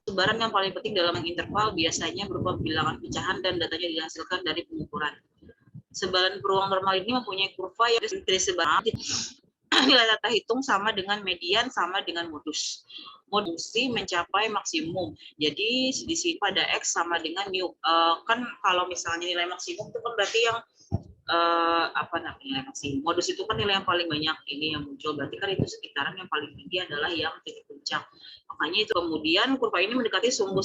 Sebaran yang paling penting dalam interval biasanya berupa bilangan pecahan dan datanya dihasilkan dari pengukuran. Sebaran peluang normal ini mempunyai kurva yang dari sebaran nilai tata hitung sama dengan median sama dengan modus. Modusi mencapai maksimum. Jadi di sini pada X sama dengan mu. Kan kalau misalnya nilai maksimum itu kan berarti yang apa namanya nilai maksimum. Modus itu kan nilai yang paling banyak ini yang muncul. Berarti kan itu sekitaran yang paling tinggi adalah yang titik puncak. Makanya itu kemudian kurva ini mendekati sumbu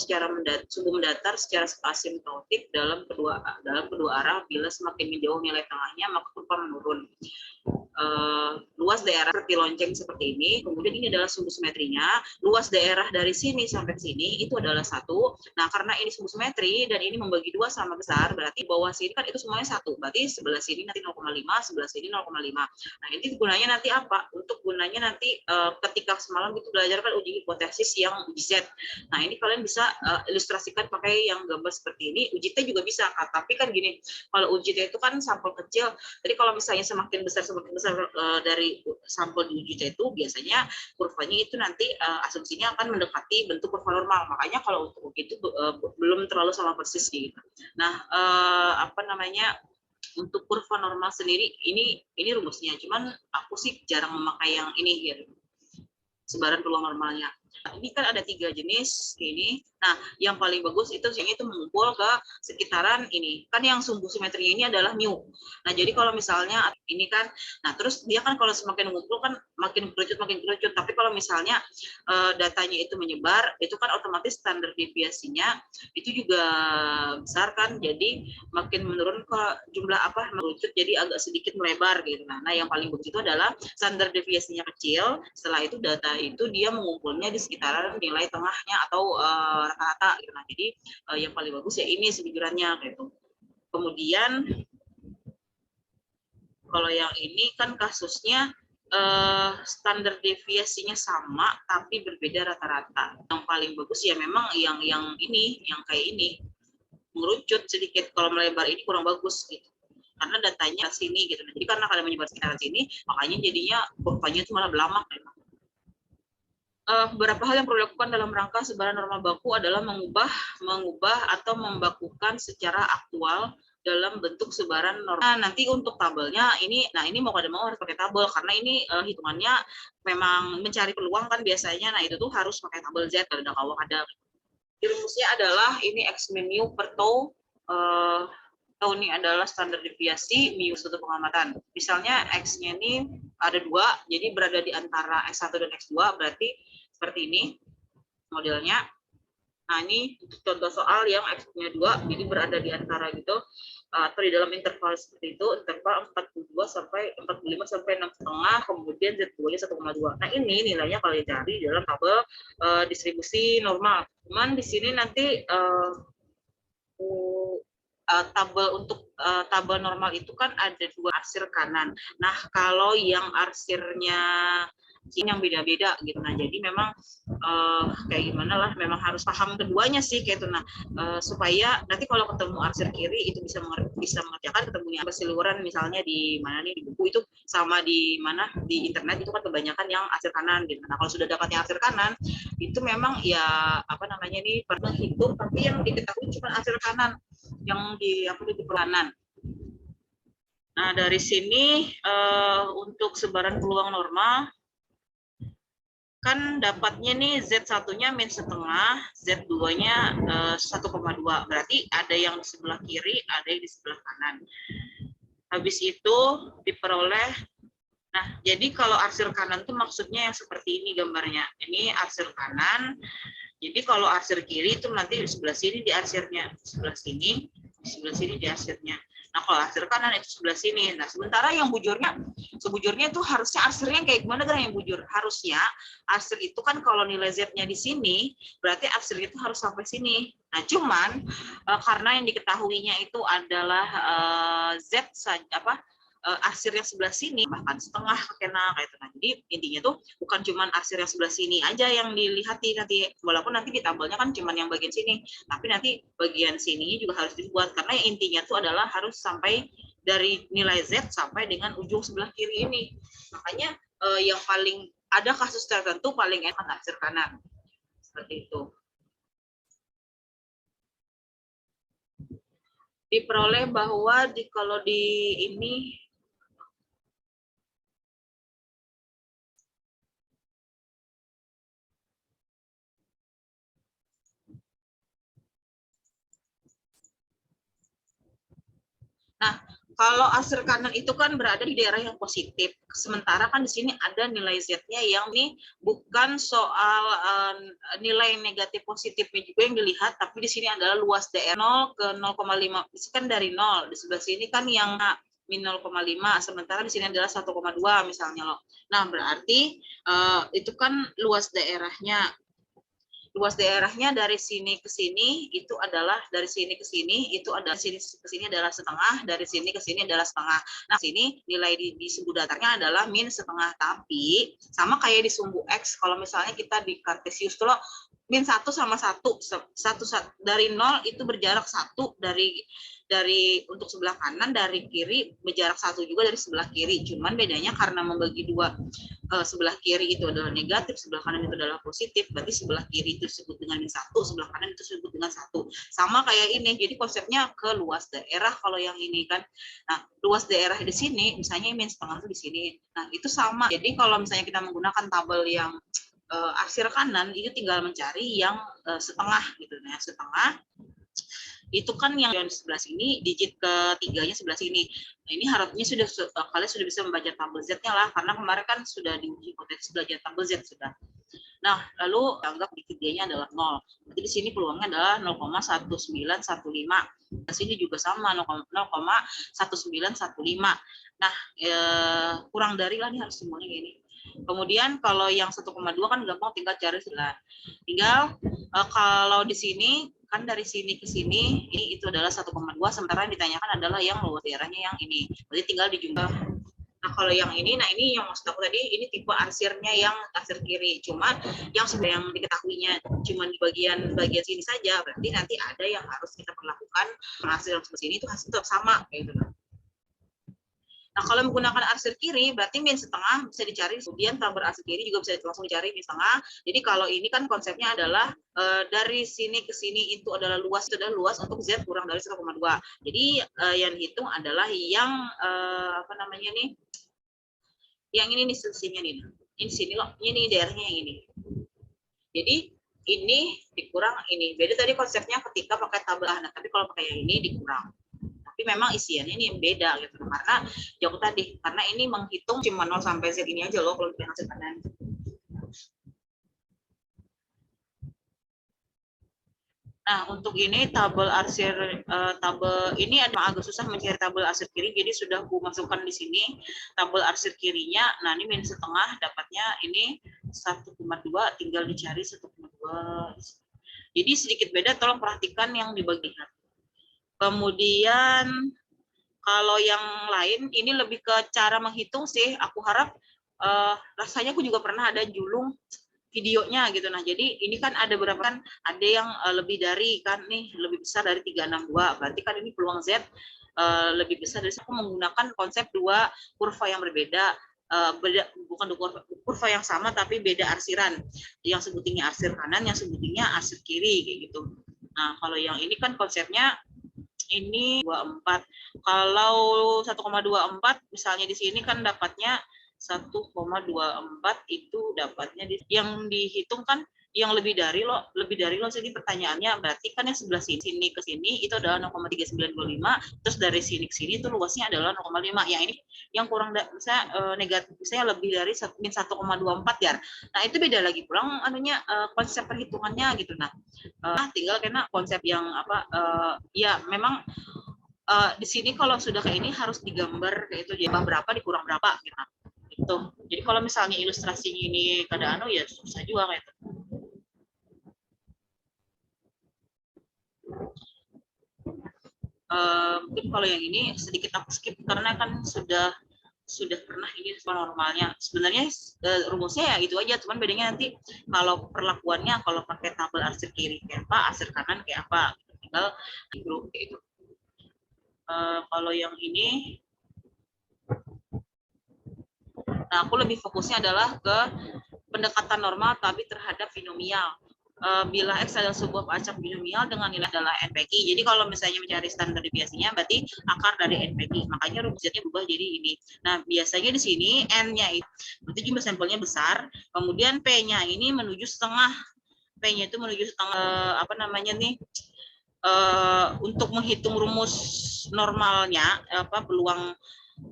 mendatar secara asimptotik dalam kedua arah. Bila semakin menjauh nilai tengahnya maka kurva menurun. Luas daerah seperti lonceng seperti ini, kemudian ini adalah sumbu simetrinya. Luas daerah dari sini sampai sini itu adalah 1. Nah, karena ini sumbu simetri dan ini membagi 2 sama besar, berarti bawah sini kan itu semuanya 1. Berarti sebelah sini nanti 0,5, sebelah sini 0,5. Nah, ini gunanya nanti apa? Untuk gunanya nanti ketika semalam itu belajar kan uji hipotesis yang uji Z. Nah, ini kalian bisa ilustrasikan pakai yang gambar seperti ini. Uji T juga bisa, tapi kan gini, kalau uji T itu kan sampel kecil. Jadi kalau misalnya semakin besar dari sampel di uji T itu biasanya kurvanya itu nanti asumsinya akan mendekati bentuk kurva normal. Makanya kalau untuk itu belum terlalu sama persis gitu. Nah, apa namanya, untuk kurva normal sendiri ini rumusnya. Cuman aku sih jarang memakai yang ini gitu. Sebaran peluang normalnya. Ini kan ada 3 jenis ini. Nah, yang paling bagus itu mengumpul ke sekitaran ini. Kan yang sumbu simetrinya ini adalah mu. Nah, jadi kalau misalnya ini kan, nah terus dia kan kalau semakin mengumpul kan makin kerucut. Tapi kalau misalnya datanya itu menyebar, itu kan otomatis standar deviasinya itu juga besar kan. Jadi makin menurun ke jumlah mengerucut jadi agak sedikit melebar gitu. Nah, yang paling bagus itu adalah standar deviasinya kecil. Setelah itu data itu dia mengumpulnya di sekitaran nilai tengahnya atau rata-rata gitu. Nah, jadi yang paling bagus ya ini sebijurannya gitu. Kemudian kalau yang ini kan kasusnya standar deviasinya sama tapi berbeda rata-rata. Yang paling bagus ya memang yang ini, yang kayak ini. Mengerucut sedikit, kalau melebar ini kurang bagus gitu. Karena datanya sini gitu. Jadi karena kalian menyebar sekitaran sini, makanya jadinya kurvanya itu malah belamak gitu. Beberapa hal yang perlu dilakukan dalam rangka sebaran normal baku adalah mengubah atau membakukan secara aktual dalam bentuk sebaran normal. Nah, nanti untuk tabelnya ini, nah ini mau kada mau harus pakai tabel karena ini hitungannya memang mencari peluang kan biasanya. Nah, itu tuh harus pakai tabel Z kalau ada kawah ada. Rumusnya adalah ini X min mu per tau. Tau ini adalah standar deviasi mu suatu pengamatan. Misalnya X-nya ini ada 2, jadi berada di antara X1 dan X2, berarti seperti ini modelnya. Nah, ini contoh soal yang X-nya 2, jadi berada di antara gitu, atau di dalam interval seperti itu, interval 42 sampai 45 sampai 6,5, kemudian Z2-nya 1,2. Nah, ini nilainya kalian cari dalam tabel distribusi normal. Cuman di sini nanti tabel untuk tabel normal itu kan ada 2 arsir kanan. Nah, kalau yang arsirnya ini yang beda-beda gitu. Nah, jadi memang kayak gimana lah, memang harus paham keduanya sih kayak itu. Nah, supaya nanti kalau ketemu arsir kiri itu bisa mengerjakan, ketemunya berseliweran misalnya di mana nih di buku itu sama di mana di internet itu kan kebanyakan yang arsir kanan gitu. Nah, kalau sudah dapatnya arsir kanan itu memang ya apa namanya nih pernah hitung, tapi yang diketahui cuma arsir kanan yang di peranan. Nah, dari sini untuk sebaran peluang normal kan dapatnya nih Z1-nya min setengah, Z2-nya 1,2. Berarti ada yang di sebelah kiri, ada yang di sebelah kanan. Habis itu diperoleh, nah jadi kalau arsir kanan tuh maksudnya yang seperti ini gambarnya. Ini arsir kanan, jadi kalau arsir kiri itu nanti di sebelah sini di arsirnya, sebelah sini, di sebelah sini di arsirnya. Nah, kalau arsir kanan itu sebelah sini. Nah, sementara yang sebujurnya itu harusnya arsirnya kayak gimana kan yang bujur? Harusnya arsir itu kan kalau nilai Z-nya di sini, berarti arsir itu harus sampai sini. Nah, cuman karena yang diketahuinya itu adalah Z saja arsir yang sebelah sini bahkan setengah kena kayak itu. Nah, jadi intinya tuh bukan cuma arsir yang sebelah sini aja yang dilihat nanti, walaupun nanti di tabelnya kan cuma yang bagian sini, tapi nanti bagian sini juga harus dibuat karena yang intinya tuh adalah harus sampai dari nilai Z sampai dengan ujung sebelah kiri ini. Makanya yang paling ada kasus tertentu paling enak arsir kanan seperti itu. diperoleh bahwa kalau di ini nah, kalau arsir kanan itu kan berada di daerah yang positif. Sementara kan di sini ada nilai Z-nya yang ini bukan soal nilai negatif positifnya juga yang dilihat, tapi di sini adalah luas daerah 0 ke 0,5. Itu kan dari 0. Di sebelah sini kan yang min 0,5, sementara di sini adalah 1,2 misalnya loh. Nah, berarti itu kan luas daerahnya. Luas daerahnya dari sini ke sini itu adalah dari sini ke sini itu ada sini ke sini adalah setengah, dari sini ke sini adalah setengah. Nah, sini nilai di sumbu datarnya adalah min setengah, tapi sama kayak di sumbu X, kalau misalnya kita di Kartesius tuh min 1 sama 1, dari 0 itu berjarak 1 dari untuk sebelah kanan, dari kiri berjarak 1 juga dari sebelah kiri. Cuman bedanya karena membagi dua, sebelah kiri itu adalah negatif, sebelah kanan itu adalah positif, berarti sebelah kiri itu disebut dengan min 1, sebelah kanan itu disebut dengan 1. Sama kayak ini, jadi konsepnya ke luas daerah kalau yang ini kan. Nah, luas daerah di sini, misalnya min setengah itu di sini. Nah, itu sama. Jadi kalau misalnya kita menggunakan tabel yang arsir kanan, itu tinggal mencari yang setengah gitu. Nah, setengah itu kan yang di sebelah sini, digit ketiganya sebelah sini. Nah, ini harapnya kalian sudah bisa membaca tabel Z-nya lah, karena kemarin kan sudah diuji hipotesis belajar tabel Z sudah. Nah, lalu anggap di tiganya adalah 0. Berarti di sini peluangnya adalah 0,1915. Di sini juga sama 0,1915. Nah, kurang dari lah nih harus semuanya gini. Kemudian kalau yang 1,2 kan gampang, tinggal cari 9. Tinggal kalau di sini kan dari sini ke sini ini itu adalah 1,2, sementara yang ditanyakan adalah yang luas daerahnya yang ini. Berarti tinggal dijumlah. Nah, kalau yang ini, nah ini yang maksud aku tadi, ini tipe arsirnya yang arsir kiri. Cuma yang sudah yang diketahuinya cuma di bagian sini saja, berarti nanti ada yang harus kita perlakukan arsir yang sebelah sini itu hasil tetap sama kayak gitu. Nah, kalau menggunakan arsir kiri, berarti min setengah bisa dicari, kemudian tabel arsir kiri juga bisa langsung dicari min setengah. Jadi kalau ini kan konsepnya adalah dari sini ke sini itu adalah luas untuk Z kurang dari 1,2. Jadi yang dihitung adalah yang apa namanya nih? Yang ini nih sisinya nih. Ini sini loh, ini daerahnya yang ini. Jadi ini dikurang ini. Beda tadi konsepnya ketika pakai tabel. Nah, tapi kalau pakai yang ini dikurang. Tapi memang isiannya ini yang beda gitu, karena jauh tadi, karena ini menghitung cuma 0 sampai Z ini aja loh kalau kita hasil kanan. Nah, untuk ini tabel arsir tabel ini agak susah mencari tabel arsir kiri, jadi sudah aku masukkan di sini tabel arsir kirinya. Nah, ini min setengah dapatnya ini 1,2, tinggal dicari 1,2. Jadi sedikit beda, tolong perhatikan yang di bagian. Kemudian kalau yang lain ini lebih ke cara menghitung sih. Aku harap rasanya aku juga pernah ada julung videonya gitu. Nah, jadi ini kan ada beberapa kan ada yang lebih dari kan nih lebih besar dari 362. Berarti kan ini peluang Z lebih besar dari aku menggunakan konsep dua kurva yang berbeda. Bukan dua kurva yang sama tapi beda arsiran. Yang sebutingnya arsir kanan, yang sebutingnya arsir kiri kayak gitu. Nah, kalau yang ini kan konsepnya ini 24. Kalau 1,24 misalnya di sini kan dapatnya 1,24 itu dapatnya yang dihitung kan yang lebih dari lo. Jadi pertanyaannya berarti kan yang sebelah sini ke sini itu adalah 0,3925, terus dari sini ke sini itu luasnya adalah 0,5. Yang ini yang kurang misalnya negatif, misalnya lebih dari min 1,24 ya. Nah, itu beda lagi pulang anunya konsep perhitungannya gitu. Nah, tinggal kena konsep yang apa ya memang di sini kalau sudah kayak ini harus digambar kayak itu, jumlah berapa dikurang berapa gitu. Gitu. Jadi kalau misalnya ilustrasinya ini kada anu ya susah juga kayak itu. Mungkin kalau yang ini sedikit aku skip karena kan sudah pernah ini normalnya. Sebenarnya rumusnya ya itu aja, cuman bedanya nanti kalau perlakuannya kalau pakai tabel arsir kiri kayak apa, arsir kanan kayak apa, tinggal di grup kayak itu. Kalau yang ini, nah aku lebih fokusnya adalah ke pendekatan normal tapi terhadap binomial. bila X adalah sebuah acak binomial dengan nilai adalah NPQ. Jadi kalau misalnya mencari standar deviasinya berarti akar dari NPQ. Makanya rumus Z-nya berubah jadi ini. Nah, biasanya di sini N-nya itu berarti jumlah sampelnya besar, kemudian P-nya ini menuju setengah. P-nya itu menuju setengah apa namanya nih? Untuk menghitung rumus normalnya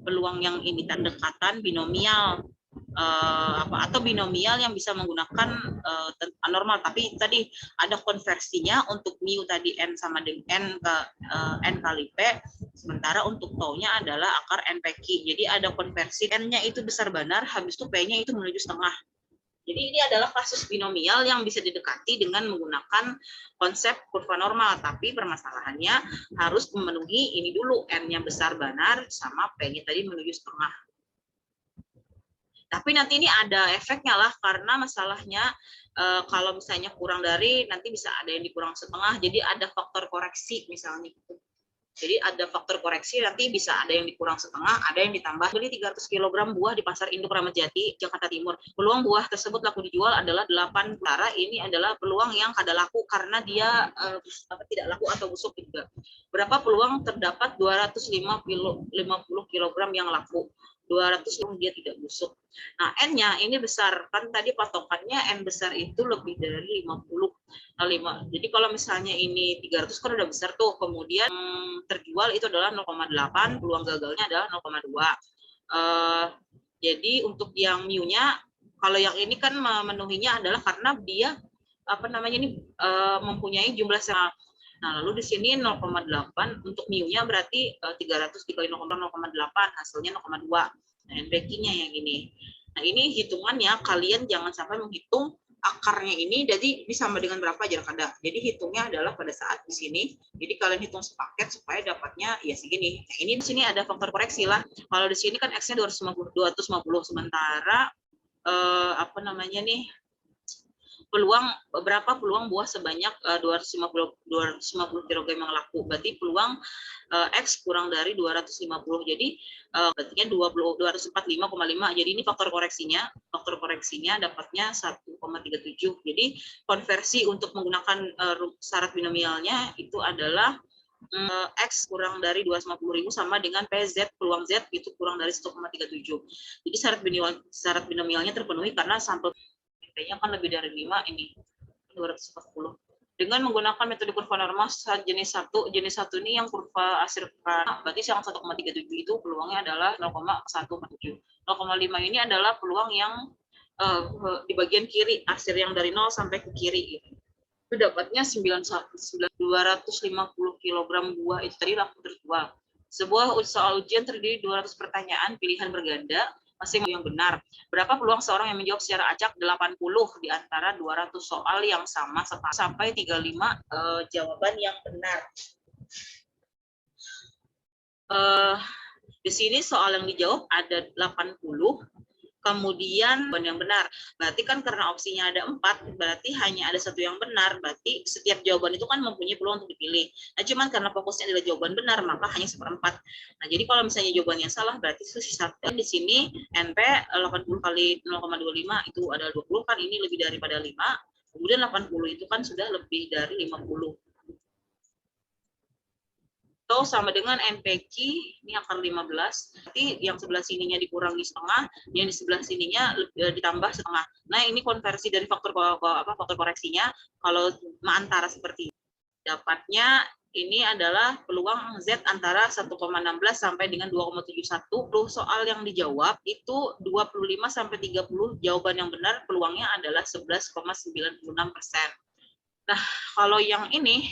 peluang yang ini terdekatan binomial atau binomial yang bisa menggunakan normal, tapi tadi ada konversinya untuk mu tadi n sama dengan n kali p, sementara untuk tau-nya adalah akar NPQ. Jadi ada konversi n-nya itu besar benar, habis itu p-nya itu menuju setengah. Jadi ini adalah kasus binomial yang bisa didekati dengan menggunakan konsep kurva normal, tapi permasalahannya harus memenuhi ini dulu, n-nya besar benar sama p-nya tadi menuju setengah. Tapi nanti ini ada efeknya lah, karena masalahnya kalau misalnya kurang dari, nanti bisa ada yang dikurang setengah, jadi ada faktor koreksi misalnya. Jadi ada faktor koreksi, nanti bisa ada yang dikurang setengah, ada yang ditambah. Beli 300 kg buah di Pasar Induk Ramat Jati, Jakarta Timur. Peluang buah tersebut laku dijual adalah 8. Sementara ini adalah peluang yang kada laku karena dia tidak laku atau busuk juga. Berapa peluang terdapat 250 kg yang laku? 200 dia tidak busuk. Nah, N-nya ini besar. Kan tadi patokannya N besar itu lebih dari 50. Nah, jadi kalau misalnya ini 300 kan udah besar tuh. Kemudian terjual itu adalah 0,8, peluang gagalnya adalah 0,2. Jadi untuk yang mu-nya, kalau yang ini kan memenuhinya adalah karena dia mempunyai jumlah sama. Nah, lalu di sini 0,8 untuk mu-nya berarti 300 dikali 0,8 hasilnya 0,2. Nah, NPQ-nya yang ini. Nah, ini hitungannya kalian jangan sampai menghitung akarnya ini jadi sama dengan berapa jarak ada. Jadi hitungnya adalah pada saat di sini. Jadi kalian hitung sepaket supaya dapatnya ya segini. Nah, ini di sini ada faktor koreksi lah. Kalau di sini kan X-nya 250 sementara berapa peluang buah sebanyak 250 kg yang laku. Berarti peluang X kurang dari 250. Jadi berarti 245,5. Jadi ini faktor koreksinya. Faktor koreksinya dapatnya 1,37. Jadi konversi untuk menggunakan syarat binomialnya itu adalah X kurang dari 250.000 sama dengan PZ, peluang Z itu kurang dari 1,37. Jadi syarat binomialnya terpenuhi karena sampel nya kan lebih dari 5, ini 240. Dengan menggunakan metode kurva normal jenis 1 ini yang kurva asirkan, berarti yang 1,37 itu peluangnya adalah 0,147. 0,5 ini adalah peluang yang di bagian kiri, asir yang dari 0 sampai ke kiri. Itu dapatnya 250 kg buah itu tadi laku terjual. Sebuah soal ujian terdiri 200 pertanyaan pilihan berganda, masing yang benar. Berapa peluang seorang yang menjawab secara acak 80 di antara 200 soal yang sama sampai 35 jawaban yang benar. Di sini soal yang dijawab ada 80, kemudian yang benar. Berarti kan karena opsinya ada 4, berarti hanya ada 1 yang benar. Berarti setiap jawaban itu kan mempunyai peluang untuk dipilih. Nah, cuman karena fokusnya adalah jawaban benar, maka hanya 1/4. Nah, jadi kalau misalnya jawabannya salah, berarti sisa di sini NP 80 kali 0,25 itu adalah 20, kan ini lebih daripada 5. Kemudian 80 itu kan sudah lebih dari 50. Sama dengan NPQ ini akar 15, berarti yang sebelah sininya dikurangi setengah, yang di sebelah sininya ditambah setengah. Nah, ini konversi dari faktor koreksinya. Kalau antara seperti ini, dapatnya ini adalah peluang Z antara 1,16 sampai dengan 2,71. Soal yang dijawab itu 25 sampai 30 jawaban yang benar, peluangnya adalah 11,96%. Nah, kalau yang ini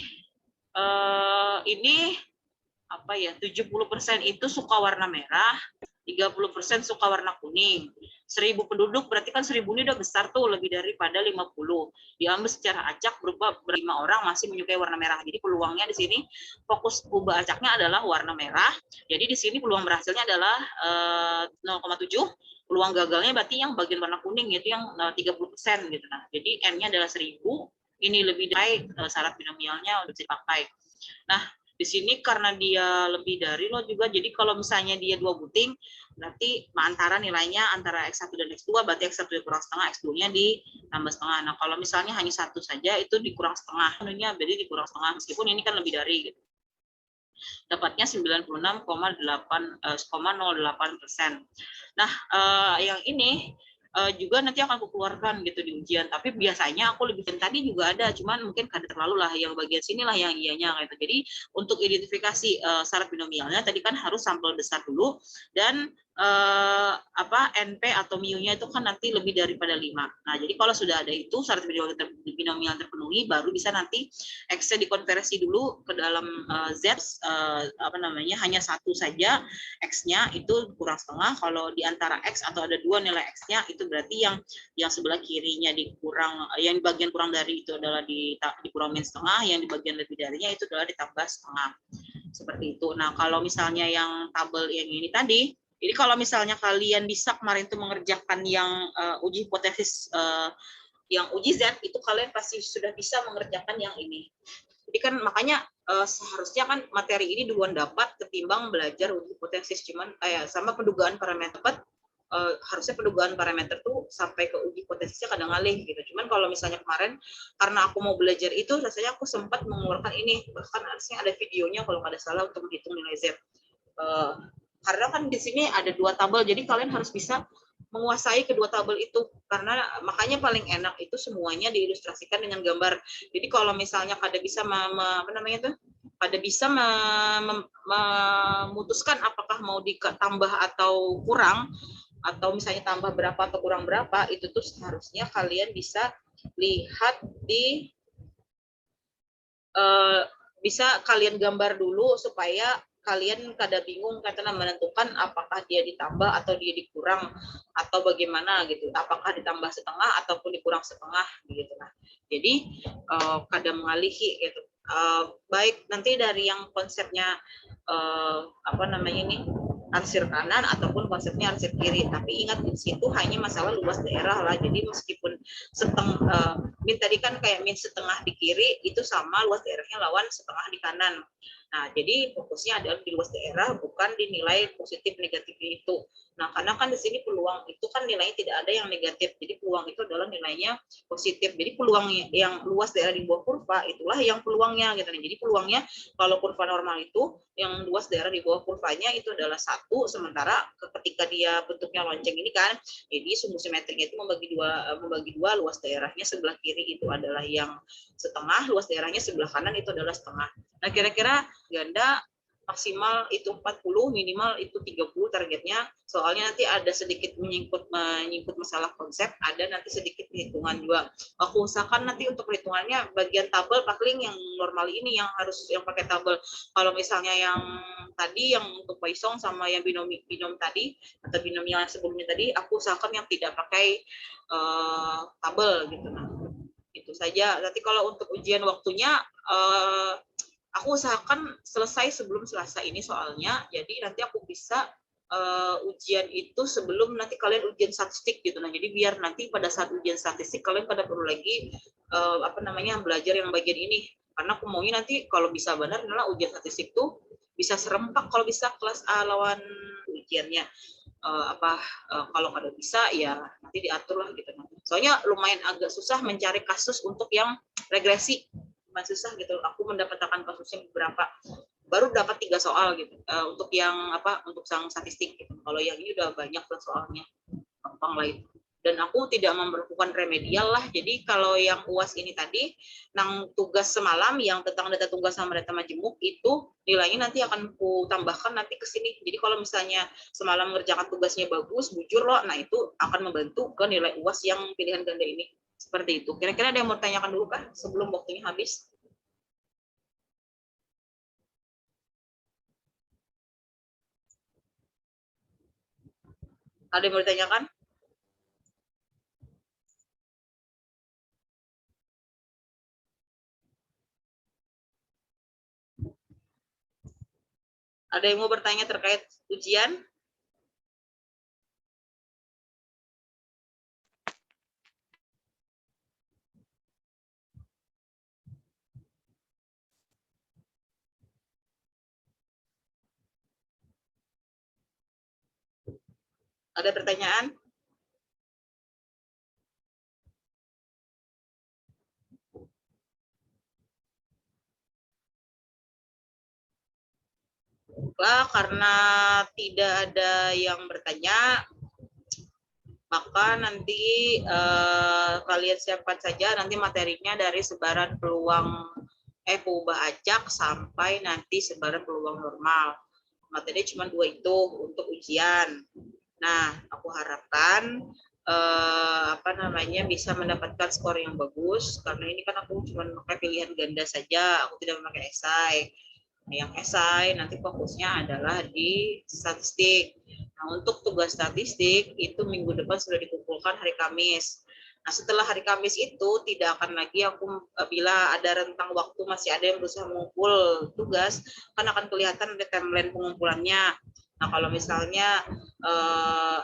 70% itu suka warna merah, 30% suka warna kuning. 1000 penduduk berarti kan 1000 ini udah besar tuh, lebih daripada 50. Diambil secara acak berupa 5 orang masih menyukai warna merah. Jadi peluangnya di sini fokus ubah acaknya adalah warna merah. Jadi di sini peluang berhasilnya adalah 0,7. Peluang gagalnya berarti yang bagian warna kuning yaitu yang 30% gitu. Nah, jadi N-nya adalah 1000. Ini lebih baik syarat binomialnya untuk dipakai. Nah, Di sini karena dia lebih dari lo juga, jadi kalau misalnya dia 2 buting, berarti antara nilainya antara X1 dan X2, berarti X1 dikurang setengah, X2-nya ditambah setengah. Nah, kalau misalnya hanya satu saja, itu dikurang setengah. Jadi dikurang setengah, meskipun ini kan lebih dari. Gitu. Dapatnya 96,08%. Nah, yang ini juga nanti akan aku keluarkan gitu di ujian, tapi biasanya aku lebih tadi juga ada, cuman mungkin kada terlalu lah, yang bagian sinilah yang ianya gitu. Jadi untuk identifikasi syarat binomialnya tadi kan harus sampel besar dulu, dan NP atau mu-nya itu kan nanti lebih daripada 5. Nah, jadi kalau sudah ada itu syarat binomial terpenuhi, baru bisa nanti X-nya dikonversi dulu ke dalam Z, hanya satu saja X-nya itu kurang setengah. Kalau di antara X atau ada 2 nilai X-nya, itu berarti yang sebelah kirinya dikurang, yang di bagian kurang dari itu adalah dikurangin setengah, yang di bagian lebih darinya itu adalah ditambah setengah. Seperti itu. Nah, kalau misalnya yang tabel yang ini tadi, jadi kalau misalnya kalian bisa kemarin itu mengerjakan yang uji hipotesis, yang uji Z, itu kalian pasti sudah bisa mengerjakan yang ini. Jadi kan makanya seharusnya kan materi ini duluan dapat ketimbang belajar uji hipotesis. Cuman sama pendugaan parameter dapat, harusnya pendugaan parameter tuh sampai ke uji hipotesisnya kadang ngalih gitu. Cuman kalau misalnya kemarin karena aku mau belajar itu, rasanya aku sempat mengeluarkan ini, bahkan harusnya ada videonya kalau nggak ada salah untuk menghitung nilai Z. Karena kan di sini ada 2 tabel, jadi kalian harus bisa menguasai kedua tabel itu, karena makanya paling enak itu semuanya diilustrasikan dengan gambar. Jadi kalau misalnya kada bisa memutuskan apakah mau ditambah atau kurang, atau misalnya tambah berapa atau kurang berapa, itu tuh seharusnya kalian bisa lihat di bisa kalian gambar dulu supaya kalian kada bingung karena menentukan apakah dia ditambah atau dia dikurang atau bagaimana gitu, apakah ditambah setengah ataupun dikurang setengah gitu. Nah, jadi kada mengalihi gitu. Baik nanti dari yang konsepnya arsir kanan ataupun konsepnya arsir kiri, tapi ingat di situ hanya masalah luas daerah lah. Jadi meskipun min tadi kan kayak min setengah di kiri, itu sama luas daerahnya lawan setengah di kanan. Nah, jadi fokusnya adalah di luas daerah, bukan di nilai positif negatif itu. Nah, karena kan di sini peluang itu kan nilainya tidak ada yang negatif, jadi peluang itu adalah nilainya positif. Jadi peluang yang luas daerah di bawah kurva itulah yang peluangnya gitu. Jadi peluangnya kalau kurva normal itu yang luas daerah di bawah kurvanya itu adalah 1, sementara ketika dia bentuknya lonceng ini kan, jadi sumbu simetriknya itu membagi dua, luas daerahnya sebelah kiri itu adalah yang setengah, luas daerahnya sebelah kanan itu adalah setengah. Nah, kira-kira ganda maksimal itu 40, minimal itu 30 targetnya. Soalnya nanti ada sedikit menyangkut masalah konsep, ada nanti sedikit perhitungan juga. Aku usahakan nanti untuk perhitungannya bagian tabel paling yang normal ini yang harus yang pakai tabel. Kalau misalnya yang tadi yang untuk Poisson sama yang binom tadi atau binomial yang sebelumnya tadi, aku usahakan yang tidak pakai tabel gitu. Nah, itu saja. Nanti kalau untuk ujian waktunya aku usahakan selesai sebelum Selasa ini soalnya, jadi nanti aku bisa ujian itu sebelum nanti kalian ujian statistik gitu. Nah, jadi biar nanti pada saat ujian statistik kalian pada perlu lagi belajar yang bagian ini. Karena aku maunya nanti kalau bisa benar adalah ujian statistik tuh bisa serempak kalau bisa kelas A lawan ujiannya. Kalau kada bisa ya nanti diatur lah gitu. Soalnya lumayan agak susah mencari kasus untuk yang regresi, susah gitu. Aku mendapatkan kasusnya beberapa, baru dapat 3 soal gitu untuk yang untuk sang statistik gitu. Kalau yang ini udah banyak lah soalnya, gampang lah itu. Dan aku tidak memperlakukan remedial lah. Jadi kalau yang UAS ini tadi, nang tugas semalam yang tentang data tunggal sama data majemuk itu nilainya nanti akan ku tambahkan nanti ke sini. Jadi kalau misalnya semalam mengerjakan tugasnya bagus, bujur loh, nah itu akan membantu ke nilai UAS yang pilihan ganda ini. Seperti itu. Kira-kira ada yang mau tanyakan dulu kan sebelum waktunya habis? Ada yang mau ditanyakan? Ada yang mau bertanya terkait ujian? Ada pertanyaan? Karena tidak ada yang bertanya, maka nanti kalian siapkan saja nanti materinya dari sebaran peluang peubah acak sampai nanti sebaran peluang normal. Materi cuma 2 itu untuk ujian. Nah, aku harapkan bisa mendapatkan skor yang bagus, karena ini kan aku cuma pakai pilihan ganda saja, aku tidak memakai esai. Yang esai nanti fokusnya adalah di statistik. Nah, untuk tugas statistik itu minggu depan sudah dikumpulkan hari Kamis. Nah, setelah hari Kamis itu tidak akan lagi aku, bila ada rentang waktu masih ada yang berusaha mengumpul tugas, kan akan kelihatan ada timeline pengumpulannya. Nah, kalau misalnya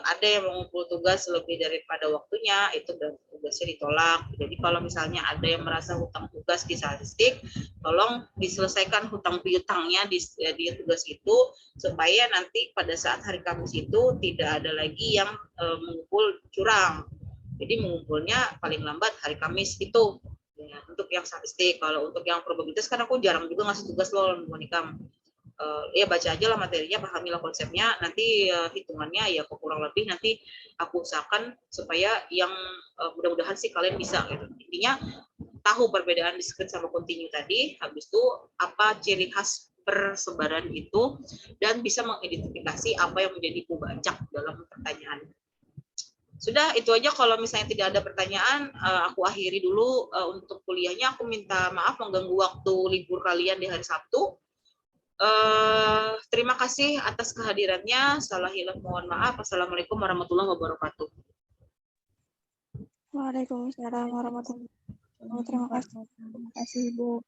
ada yang mengumpul tugas lebih daripada waktunya, itu tugasnya ditolak. Jadi kalau misalnya ada yang merasa hutang tugas di statistik, tolong diselesaikan hutang piutangnya di tugas itu, supaya nanti pada saat hari Kamis itu tidak ada lagi yang mengumpul curang. Jadi mengumpulnya paling lambat hari Kamis itu. Ya, untuk yang statistik. Kalau untuk yang probabilitas kan aku jarang juga ngasih tugas loh, Monika. Ya baca aja lah materinya, pahamilah konsepnya, nanti hitungannya ya kurang lebih nanti aku usahakan supaya yang mudah-mudahan sih kalian bisa gitu. Intinya tahu perbedaan discrete sama continue tadi, habis itu apa ciri khas persebaran itu, dan bisa mengidentifikasi apa yang menjadi peubah acak dalam pertanyaan. Sudah, itu aja. Kalau misalnya tidak ada pertanyaan, aku akhiri dulu untuk kuliahnya. Aku minta maaf mengganggu waktu libur kalian di hari Sabtu. Terima kasih atas kehadirannya. Salah hilaf mohon maaf. Assalamualaikum warahmatullahi wabarakatuh. Waalaikumsalam warahmatullahi wabarakatuh. Terima kasih, Ibu.